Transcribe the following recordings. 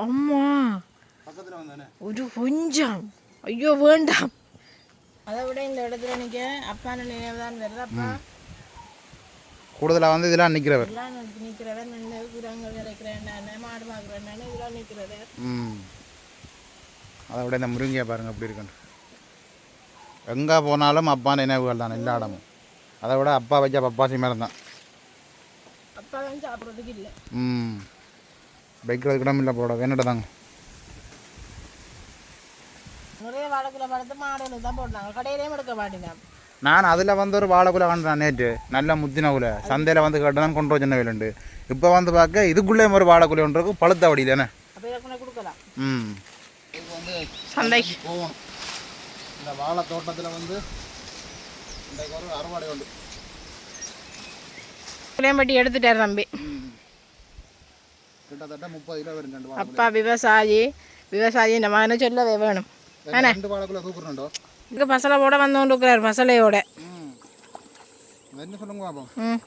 அம்மா ஒரு கொஞ்சம் ஐயோ வேண்டாம். அதை விட இந்த இடத்துல நிற்க அப்பா நினைவு தான் வருது. அப்பா கூடுதலாக வந்து இதெல்லாம் நிற்கிறவர் நிற்கிறவர் நின்று குரங்கள் விளைக்கிறேன் மாடு பார்க்குறேன் இதெல்லாம் நிற்கிறவர். அதை விட இந்த முருங்கையை பாருங்கள் அப்படி இருக்குன்னு. எங்கே போனாலும் அப்பா நினைவுகள் தான் எல்லா இடமும். அதை விட அப்பா வச்ச பப்பாசி மேலே தான். அப்பா வந்து சாப்பிட்றதுக்கு இல்லை. வைக்கிறதுக்கு இடம் இல்லை போட வேணுட்டு தாங்க. நிறைய வாழைக்குலை பழத்து மாடுகளுக்கு தான் போட்டாங்க. கடையிலேயும் எடுக்க மாட்டேங்க. நான் அதில் வந்து ஒரு வாழைக்குலை கண்டேன் நேற்று. நல்ல முத்தின குலை சந்தையில் வந்து கேட்டு தான் கொண்டு வச்சிருந்த வேலுண்டு. இப்போ வந்து பார்க்க இதுக்குள்ளே ஒரு வாழைக்குலை ஒன்று இருக்கும் பழுத்த வடியில்ண்ணே. அப்போ கொடுக்கலாம். இது வந்து சந்தைக்கு போகணும். இந்த வாழை தோட்டத்தில் வந்து இன்றைக்கு ஒரு அறுவடை உண்டு. பட்டி எடுத்துட்டார் தம்பி. கிட்டத்தட்ட 30 கிலோ வரும். அப்பா விவசாயி நம்ம என்ன சொல்லவே வேணும். 2 வாழைக்குள்ள தூக்குறோண்டோ. இங்கே பசலை போட வந்தோண்டு இருக்கிறார். பசலையோட என்ன சொல்லுங்க பாப்போம்.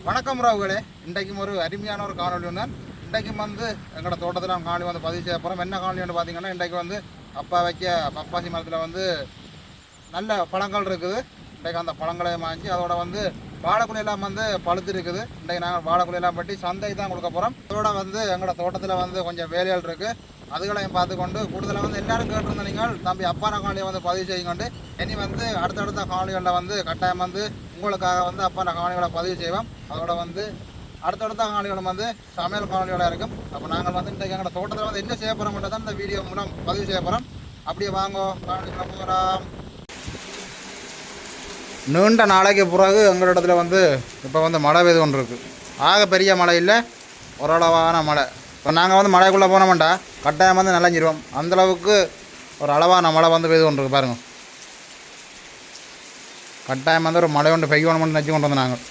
வணக்கம் ராவுகளே. இன்றைக்கும் ஒரு அருமையான ஒரு காணொலி வந்தேன். இன்றைக்கும் வந்து எங்களோட தோட்டத்தில் காணொலி வந்து பதிவு செய்ய போகிறோம். என்ன காணொலி வந்து பார்த்தீங்கன்னா, இன்றைக்கு வந்து அப்பா வைக்க பப்பாசி மரத்தில் வந்து நல்ல பழங்கள் இருக்குது. இன்றைக்கு அந்த பழங்களை வாங்கி அதோட வந்து வாழைக்குலையெல்லாம் வந்து பழுத்து இருக்குது. இன்றைக்கு நாங்கள் வாழைக்குலையெல்லாம் பற்றி சந்தைக்கு தான் கொடுக்க போகிறோம். அதோட வந்து எங்களோட தோட்டத்தில் வந்து கொஞ்சம் வேலைகள் இருக்குது. அதுகளையும் பார்த்துக்கொண்டு கூடுதலாக வந்து எல்லோரும் கேட்டிருந்த நீங்கள் தம்பி அப்பான காணொலியை வந்து பதிவு செய்யுங்கொண்டு இனி வந்து அடுத்தடுத்த காணொலிகளில் வந்து கட்டாயம் வந்து உங்களுக்காக வந்து அப்பான காணொலிகளை பதிவு செய்வோம். அதோட வந்து அடுத்தடுத்த காணொலிகளும் வந்து சமையல் காணொலியோட இருக்கும். அப்போ நாங்கள் வந்து இன்றைக்கு எங்களோட தோட்டத்தில் வந்து என்ன செய்ய போகிறோம் தான் இந்த வீடியோ மூலம் பதிவு செய்ய போகிறோம். அப்படியே வாங்கோ காணொலிகளை போகிறோம். நீண்ட நாளைக்கு பிறகு எங்களிடத்துல வந்து இப்போ வந்து மழை பெய்து கொண்டு இருக்குது. ஆக பெரிய மழை இல்லை, ஓரளவான மழை. இப்போ நாங்கள் வந்து மழைக்குள்ளே போனோம்டா கட்டாயம் வந்து நனைஞ்சிருவோம். அந்தளவுக்கு ஒரு அளவான மழை வந்து பெய்து கொண்டு இருக்கு பாருங்கள். கட்டாயம் வந்து ஒரு மழை கொண்டு பெய்யணும்னு நினச்சி கொண்டு வந்து நாங்கள்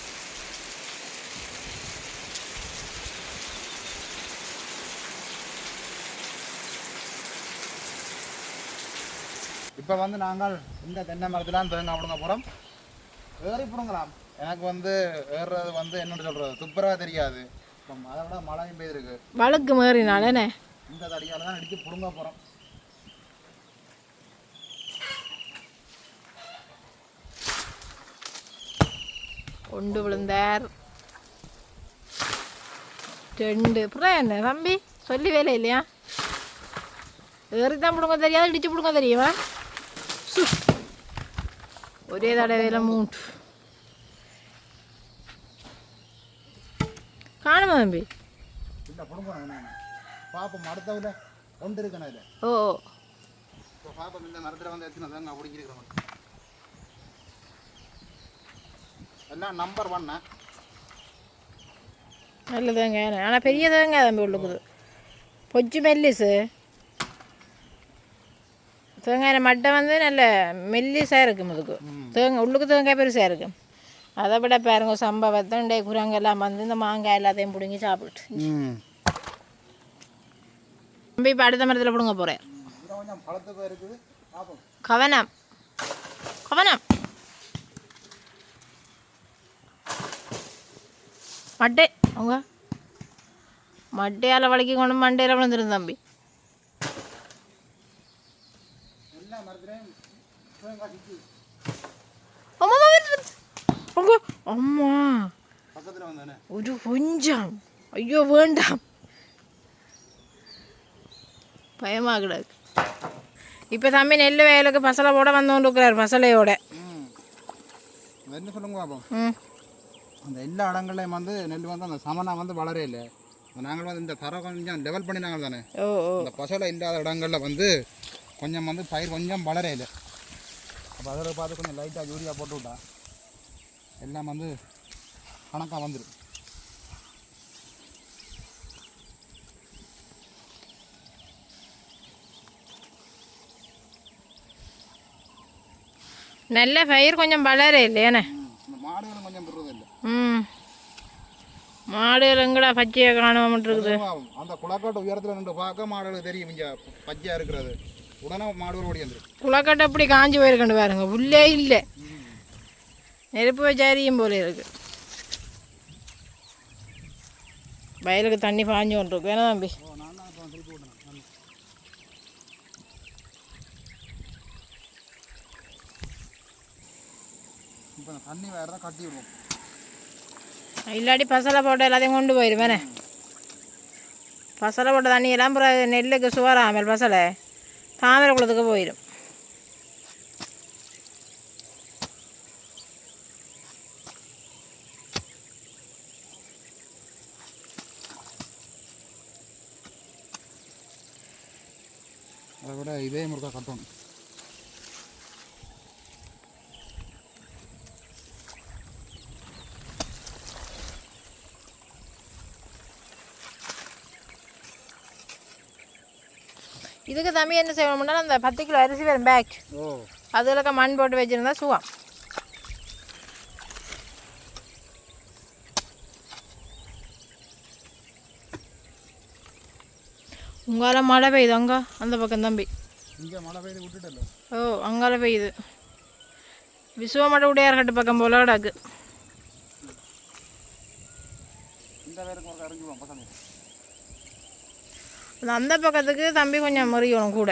இப்போ வந்து நாங்கள் இந்த தென்னை மரத்தில் தேங்காய் விடுங்க போகிறோம். ஏறி பிடுங்கலாம். எனக்கு வந்து ஏறுறது வந்து என்னென்னு சொல்கிறது துப்புரவா தெரியாது. இப்போ அதை விட மழையும் பெய்திருக்கு. வழக்கு மாறினாலே இந்த தடியால் தான் அடித்து பிடுங்க போகிறோம். ஒன்று விழுந்தார் 2 அப்புறம் என்ன தம்பி சொல்லி வேலை இல்லையா? ஏறி தான் பிடுங்க தெரியாது, இடிச்சு பிடுங்க தெரியுமா? ஒரே தடவையில் 3 காணுமா தம்பி? இல்லை பிடுங்கணும் பாப்போம். அடுத்தவில் ஒன்று இருக்கணும் இல்லை. ஓ இப்போ பாப்போம். இந்த மரத்தில் வந்து எத்தனை தேங்காய் பிடிங்கிருக்கிறோம். எல்லாம் நம்பர் 1 நல்ல தேங்காய். ஆனால் பெரிய தேங்காய் தம்பி உள்ளுக்குது. பொச்சு மெல்லிசு தேங்காய் மட்டை வந்து நல்ல மெல்லிசாக இருக்கும். அதுக்கு உள்ளுக்கு தேங்காய் பெருசாக இருக்கும். அதை விட பாருங்க சம்பவத்தை குரங்கெல்லாம் வந்து இந்த மாங்காய் எல்லாத்தையும் பிடுங்கி சாப்பிட்டு தம்பி இப்போ அடுத்த மரத்தில் பிடுங்க போகிறேன். கவனம் கவனம். மட்டை அவங்க மட்டையால் வலிக்கி கொண்டு மண்டையில் விழுந்துரும் தம்பி. அம்மா ஒரு கொஞ்சம் ஐயோ வேண்டாம், பயமாகிடாது. இப்போ தம்பி நெல் வயலுக்கு பசலை போட வந்தோண்டு இருக்கிறார். பசலையோட என்ன சொல்லுங்க பாப்போம். அந்த எல்லா இடங்கள்லையும் வந்து நெல் வந்து அந்த சமனா வந்து வளரே இல்லை. நாங்கள் வந்து இந்த தரம் கொஞ்சம் லெவல் பண்ணினாங்க தானே. இந்த பசலை இல்லாத இடங்களில் வந்து கொஞ்சம் வந்து பயிர் கொஞ்சம் வளரே இல்லை. அப்போ அதில் பார்த்து கொஞ்சம் லைட்டாக யூரியா போட்டு விட்டா எல்லாம் வந்து கணக்காக வந்துடும். நல்ல பயிர் கொஞ்சம் வளர இல்லையானே. மாடுகளும் கொஞ்சம் பெறுறது இல்லை. மாடுகள் எங்கடா பச்சையாக காணாம இருக்குது. அந்த குளக்காட்டு உயரத்தில் நின்று பார்க்க மாடுகளுக்கு தெரியும் இங்கே பச்சையாக இருக்கிறது. உடனே மாடு ஓடி வந்துடும். குளக்கட்டை அப்படி காஞ்சி போயிருக்கண்டு பாருங்க, உள்ளே இல்லை, நெருப்பு வச்சாரியும் போல இருக்கு. வயலுக்கு தண்ணி பாஞ்சு கொண்டு இருக்கு வேணா தம்பி. இப்போ தண்ணி வேறு தான் கட்டி விடுவோம், இல்லாட்டி பசலை போட்டு எல்லாத்தையும் கொண்டு போயிடுவேனே. பசலை போட்ட தண்ணியெல்லாம் அப்புறம் நெல்லுக்கு சுவராமல் பசலை தாமரை குளத்துக்கு போயிடும். அதை விட இதே முருக்கா கட்டணும். இதுக்கு தம்பி என்ன செய்யணும்னா அந்த 10 கிலோ அரிசி வரும் பேக், அதில் மண் போட்டு வச்சுருந்தா சுவம். உங்கால மழை பெய்யுது அங்கே அந்த பக்கம் தம்பி. இங்கே மழை பெய்யுது விட்டுட்டല്ലോ. ஓ அங்கால பெய்யுது. விசுவ மழை உடையார்கட்டு பக்கம் போல கிடக்கு. அந்த பக்கத்துக்கு தம்பி கொஞ்சம் முறியணும் கூட.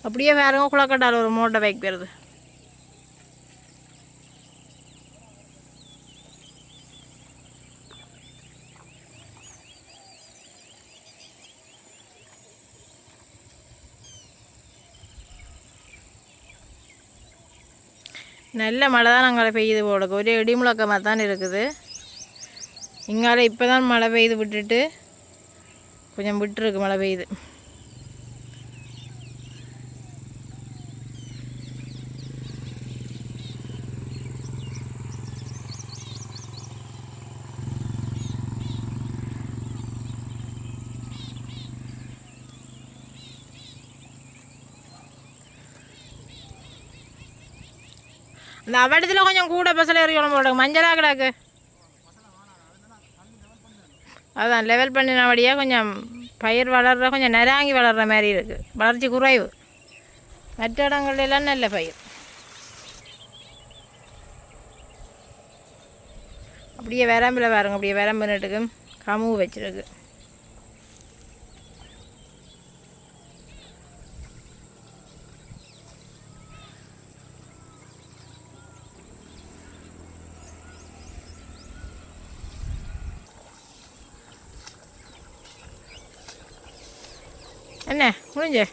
அப்படியே வேறங்க குளக்கட்டால் ஒரு மோட்டை பைக் போயிருது. நல்ல மழை தான் அங்கே பெய்யுது போல, ஒரே இடி முழக்கமாக தான் இருக்குது. இங்கால இப்போ தான் மழை பெய்யுது, விட்டுட்டு கொஞ்சம் விட்டுருக்கு மழை பெய்யுது. அந்த அவடத்தில் கொஞ்சம் கூட பசலை எறியணும் போடுங்க, மஞ்சளாக கிடக்கு. அதான் லெவல் பண்ணினபடியாக கொஞ்சம் பயிர் வளர்கிற கொஞ்சம் நெராங்கி வளர்கிற மாதிரி இருக்குது, வளர்ச்சி குறைவு. மற்ற இடங்கள்லாம் நல்ல பயிர். அப்படியே விரம்பில் பாருங்க, அப்படியே விரம்பு நட்டுக்கு கமுவு வச்சிருக்கு. என்ன முடிஞ்சு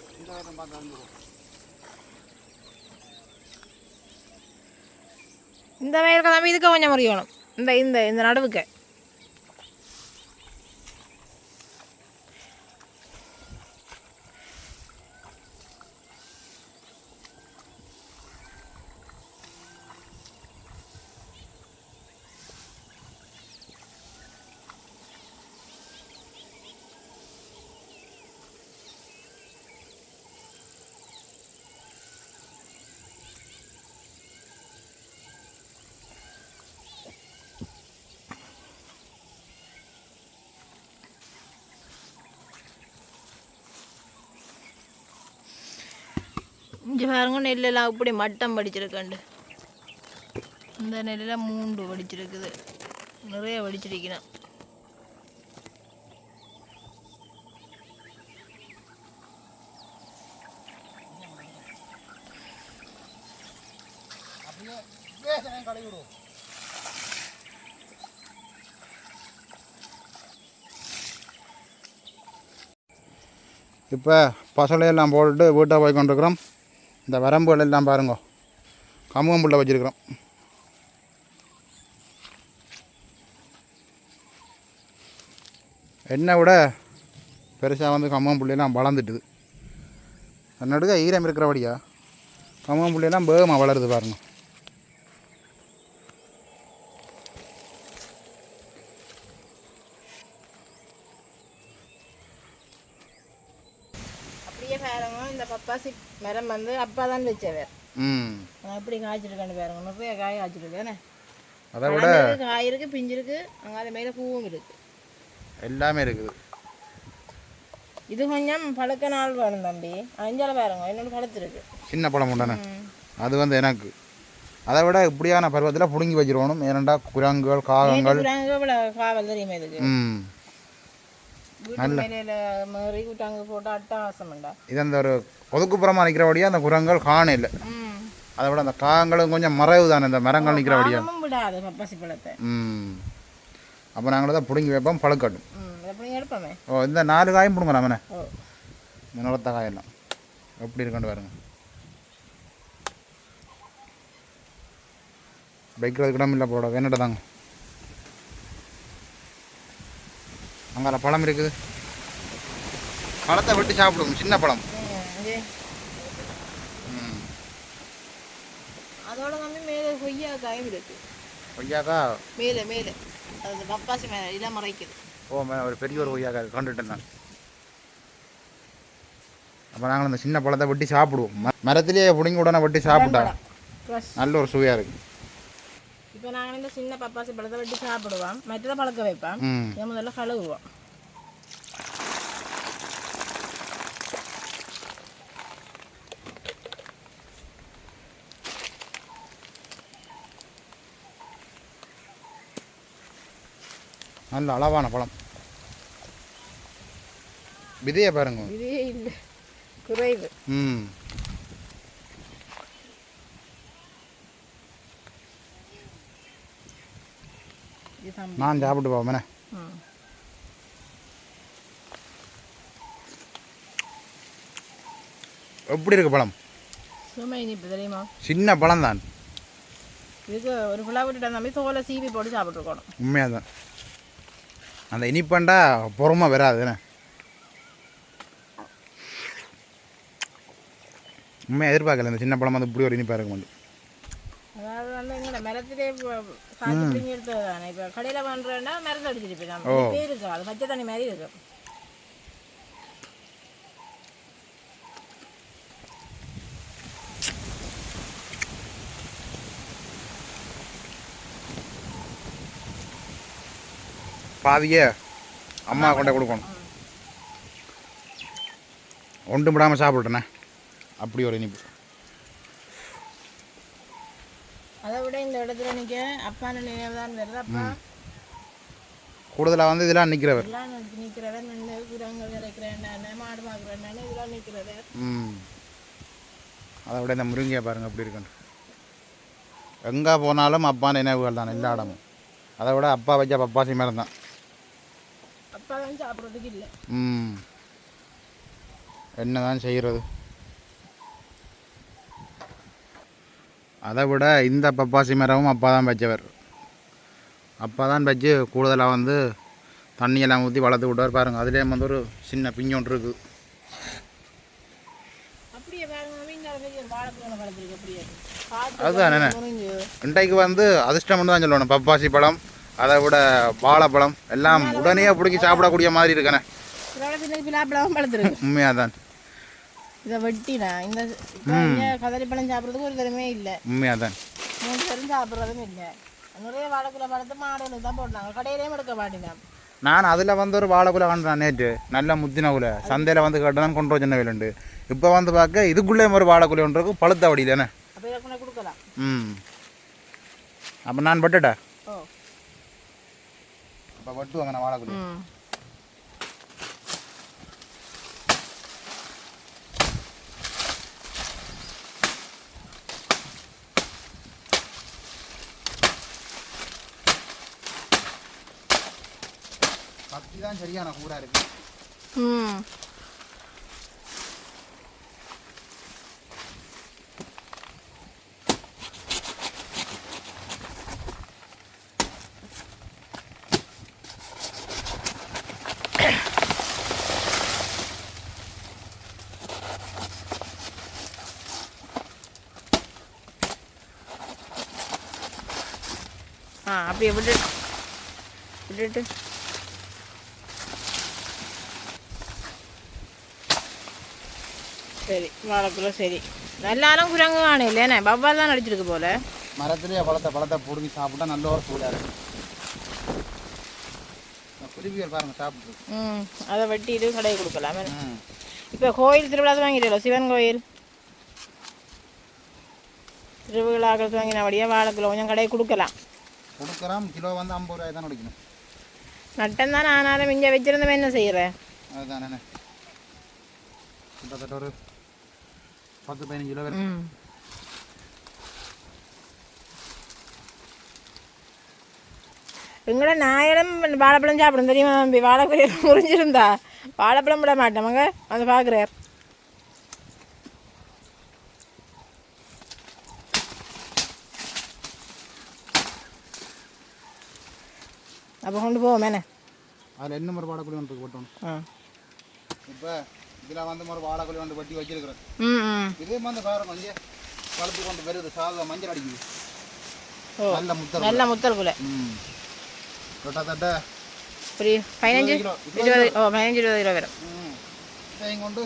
இந்த வயலுக்கு தான் இதுக்கு கொஞ்சம் முறியணும், இந்த இந்த இந்த நடுவுக்கு. இங்கே பாருங்க, நெல்லெல்லாம் இப்படி மட்டம் படிச்சிருக்கண்டு. இந்த நெல்லில் 3 வடிச்சிருக்குது, நிறைய வடிச்சிருக்கிறேன். இப்போ பசலையெல்லாம் போட்டுட்டு வீட்டை போய் கொண்டிருக்கிறோம். இந்த வரம்புகள் எல்லாம் பாருங்க, கமுகம்புள்ள வச்சுருக்கிறோம். என்னை விட பெருசாக வந்து கமுகம்புள்ளையெல்லாம் வளர்ந்துட்டுது. நடுக்க ஈரம் இருக்கிறபடியா கமுகம்புள்ளையெல்லாம் வேகமாக வளருது பாருங்க. அப்படியே பாருங்க, இந்த பப்பாசி மரம் வந்து அப்பா தான் வச்சவர். நான் எப்படி காய்ச்சிருக்கேன்னு பாருங்க, நிறைய காய் காய்ச்சிருக்கேன். அதை விட காய் இருக்குது, பிஞ்சு இருக்குது, அங்கே அது மேலே பூவும் இருக்குது, எல்லாமே இருக்குது. இது கொஞ்சம் பழுக்க நாள் வேணும் தம்பி. அஞ்சால பாருங்க இன்னொன்று பழுத்துருக்கு, சின்ன பழம் உண்டானே. அது வந்து எனக்கு அதை விட இப்படியான பருவத்தில் பிடுங்கி வச்சிருக்கணும். ஏனண்டா குரங்குகள் காகங்கள் காவல் தெரியுமா இதுக்கு. மாறி குட்டாங்க போட்டு அட்டகாசம்டா. இது அந்த ஒரு ஒதுக்குப்புறமா நிற்கிறபடியா அந்த குரங்குகள் காண இல்லை. அதை விட அந்த காகங்களும் கொஞ்சம் மறைவு தானே, இந்த மரங்கள் நிற்கிறபடியா விடாது பப்பாசி பழத்தை. அப்போ நாங்கள் தான் பிடுங்கி வைப்போம், பழுக்கட்டும். எடுப்போமே. ஓ, இந்த 4 காயும் பிடுங்கலாமே. இந்த நிலத்த காயெல்லாம் எப்படி இருக்குன்னு பாருங்க. வைக்கிறதுக்கு இடம் இல்லை போட வேணுட்டு தாங்க. அங்கே பழம் இருக்குது, பழத்தை வெட்டி சாப்பிடுவோம். சின்ன பழம். அதோட வந்து மேலே கொய்யாக்காயும் இருக்கு. கொய்யாக்கா மேலே மேலே அது பப்பாசி மேலே இடம் மறைக்குது. ஓ, ஒரு பெரிய ஒரு கொய்யாக்கா கண்டுட்டேன் நான். அப்போ நாங்கள் அந்த சின்ன பழத்தை வெட்டி சாப்பிடுவோம். மரத்திலேயே பிடிங்கி உடனே வெட்டி சாப்பிட்டா நல்ல ஒரு சுவையாக இருக்குது. இப்போ நாங்கள் இந்த சின்ன பப்பாசி பழத்தை வெட்டி சாப்பிடுவோம், மற்றதை பழக்க வைப்போம். இதை முதல்ல கழுவுவோம். நல்ல அளவான பழம். விதையை பாருங்க, விதையே இல்லை, குறைவு. நான் சாப்பிட்டு போவேன். எப்படி இருக்கு பழம்? சும்மா இனிப்பு தெரியுமா? சின்ன பழம் தான். இதுக்கு ஒரு புலா விட்டுட்டு அந்த மாதிரி தோலை சீவி போட்டு சாப்பிட்ருக்கணும். உண்மையாக தான். அந்த இனிப்பண்டா பொறுமை வராதுண்ணே. உண்மையாக எதிர்பார்க்கல இந்த சின்ன பழம் வந்து இப்படி ஒரு இனிப்பாக இருக்க மாட்டேன். அதாவது வந்து எங்களோட மரத்திலே காய்ச்சி பிடிங்கி எடுத்தது தானே. இப்போ கடையில் பண்ணுறேன்னா மரத்தை அடிச்சிட்டு போயிடலாம், பேர் இருக்கு, அது பச்சை தண்ணி மாதிரி இருக்கு. பாதியே அம்மா கொண்டே கொடுக்கணும். ஒன்றும் விடாமல் சாப்பிட்றேண்ணே, அப்படி ஒரு இனிப்பு. அதை விட இந்த இடத்துல நிற்க அப்பா நினைவு தான் வருது. அப்பா கூடுதலாக வந்து இதெல்லாம் நிற்கிறவர் நிற்கிறவர், நின்று குரங்கள் விளைக்கிறேன், மாடு பார்க்குறேன், இதெல்லாம் நிற்கிறவர். அதை விட இந்த முருங்கையை பாருங்கள் அப்படி இருக்குன்னு. எங்கே போனாலும் அப்பா நினைவுகள் தான் எல்லா இடமும். அதை விட அப்பா வச்ச பப்பாசி மரம் தான். அப்பா தான் சாப்பிட்றதுக்கு இல்லை. என்ன தான் செய்கிறது. அதை விட இந்த பப்பாசி மரமும் அப்பா தான் வச்சவர். அப்பா தான் வச்சு கூடுதலாக வந்து தண்ணியெல்லாம் ஊற்றி வளர்த்து விட்டார். பாருங்கள், அதுலேயே வந்து ஒரு சின்ன பிஞ்சொன்று இருக்குது. அதுதான் என்ன இன்றைக்கு வந்து அதிர்ஷ்டம்னு தான் சொல்லணும். பப்பாசி பழம், அதை விட வாழைப்பழம் எல்லாம் உடனே பிடிக்கி சாப்பிடக்கூடிய மாதிரி இருக்கேனே. உண்மையாக தான். இதை வெட்டினா இந்த கதலி பழம் சாப்பிட்றதுக்கு ஒரு திறமே இல்லை. உண்மையாக தான். 3 பேரும் சாப்பிட்றதும் இல்லை. நிறைய வாழைக்குள்ள பழத்தை மாடுகளுக்கு தான் போட்டாங்க, கடையிலேயும் எடுக்க மாட்டேன். நான் அதில் வந்து ஒரு வாழைக்குள்ள கண்டுறேன் நேற்று, நல்ல முத்தினவுல சந்தையில் வந்து கேட்டதான் கொண்டு வச்சு வேலுண்டு. இப்போ வந்து பார்க்க இதுக்குள்ளே ஒரு வாழைக்குள்ள ஒன்று இருக்கும், பழுத்த வடி தானே. அப்போ கொடுக்கலாம். அப்போ நான் பட்டுட்டா. அப்போ வெட்டுவாங்க நான் வாழைக்குள்ள. கத்தி தான் சரியான கூடா இருக்கு. அப்படியே விட்டுட்டு சரி வாழைக்குள்ள சரி எல்லாரும் குரங்கு காணையில்லேண்ணே பவ்வால் தான் அடிச்சிருக்கு போல. மரத்துலேயே பழத்தை பிடுங்கி சாப்பிட்டா நல்ல ஒரு சூடாக இருக்கும். குருவிகள் பாருங்கள் சாப்பிட்டு. அதை வெட்டிட்டு கடையை கொடுக்கலாம். இப்போ கோயில் திருவிழா வாங்கிட்டோம், சிவன் கோயில் திருவிழாக்கள் வாங்கினபடியே வாழைக்கிலோ கொஞ்சம் கடையை கொடுக்கலாம். கிலோ வந்து 50 ரூபாய் தான் கிடைக்கணும். நட்டம் தான் ஆனாலும் இங்கே வச்சிருந்தவன் என்ன செய்கிறேன். அதுதானே கிட்டத்தட்ட ஒரு 10-15 கிலோ வரும். எங்களோட நாயடம் வாழைப்பழம் சாப்பிடும் தெரியுமா தம்பி? வாழைப்பழம் முறிஞ்சிருந்தா வாழைப்பழம் விட மாட்டோமாங்க வந்து பார்க்குறார். அப்போ கொண்டு போவோமேண்ணே. அதில் என்ன மாதிரி வாழைக்குழி ஒன்று போட்டோம். இப்போ இதில் வந்து ஒரு வாழைக்குழி வந்து வெட்டி வச்சிருக்கிறேன். இதே மாதிரி பாருங்க கொஞ்சம் வளர்த்து கொண்டு வருது. சாதம் மஞ்சள் அடிக்குது. நல்ல முத்தல் குலை. கிட்டத்தட்ட ஒரு 15-20 கிலோ வரும். இதையும் கொண்டு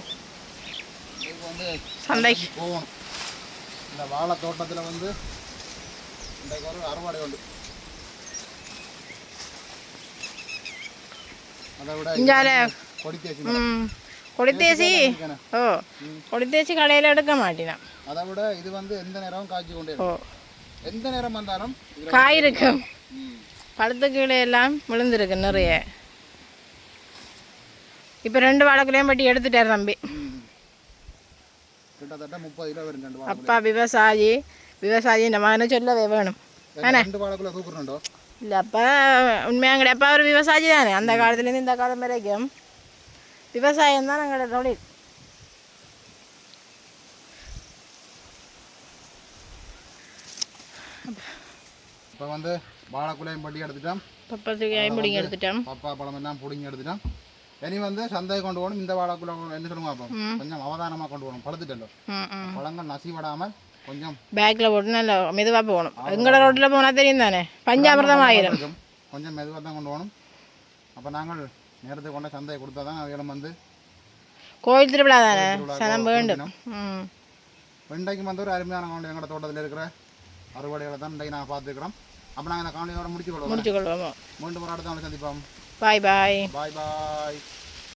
வந்து சந்தைக்கு போகணும். இந்த வாழை தோட்டத்தில் வந்து இன்றைக்கு ஒரு அறுவடை உண்டு. அதை விட கொடித்தேசி கடையில் எடுக்க மாட்டேன். அதை விட இது வந்து எந்த நேரமும் காய்ச்சி கொண்டே எந்த நேரம் வந்தாலும் காய் இருக்கும். பழுத்த கீழே எல்லாம் விழுந்துருக்கு நிறைய. இப்போ 2 வாழைக்குலையும் பட்டி எடுத்துட்டார் தம்பி. கிட்டத்தட்ட 30 கிலோ வரும். அப்பா விவசாயி இந்த மாதிரி சொல்லவே வேணும். இல்லை அப்பா உண்மையாக அப்பா ஒரு விவசாயி தானே. அந்த காலத்துலேருந்து இந்த காலம் வரைக்கும் விவசாயம் தான் எங்களோட தொழில். இப்போ வந்து வாழைக்குலையும் பட்டி எடுத்துட்டோம். பப்பாசிக்காயும் பிடிங்கி எடுத்துட்டோம். பப்பா பழம் எல்லாம் பிடிங்கி எடுத்துட்டோம். இனி வந்து சந்தையை கொண்டு போகணும். இந்த வாழைக்குலை என்ன சொல்லுங்க அப்போ கொஞ்சம் அவதானமாக கொண்டு போகணும். பழுத்துட்டோ பழங்கள் நசிவிடாமல் கொஞ்சம் பேக்கில் போட்டு நல்லா மெதுவாக போகணும். எங்களோட ரோட்டில் போனால் தெரியும் தானே, பஞ்சாமிரதம் ஆயிரும். கொஞ்சம் மெதுவாக தான் கொண்டு போகணும். அப்போ நாங்கள் நேரத்துக்கு கொண்ட சந்தையை கொடுத்தா தான் அவைகளும் வந்து கோயில் திருவிழா தானே சனம் வேண்டும். இன்றைக்கு வந்து ஒரு அருமையான காணொலி எங்களோட தோட்டத்தில் இருக்கிற அறுவடைகளை தான் இன்றைக்கு நாங்கள் பார்த்துக்கிறோம். அப்போ நாங்கள் இந்த காணொலியோட முடிச்சுக்கொள்வோம். மீண்டும் ஒரு அடுத்த நாள் சந்திப்போம். பாய் பாய். பாய் பாய்.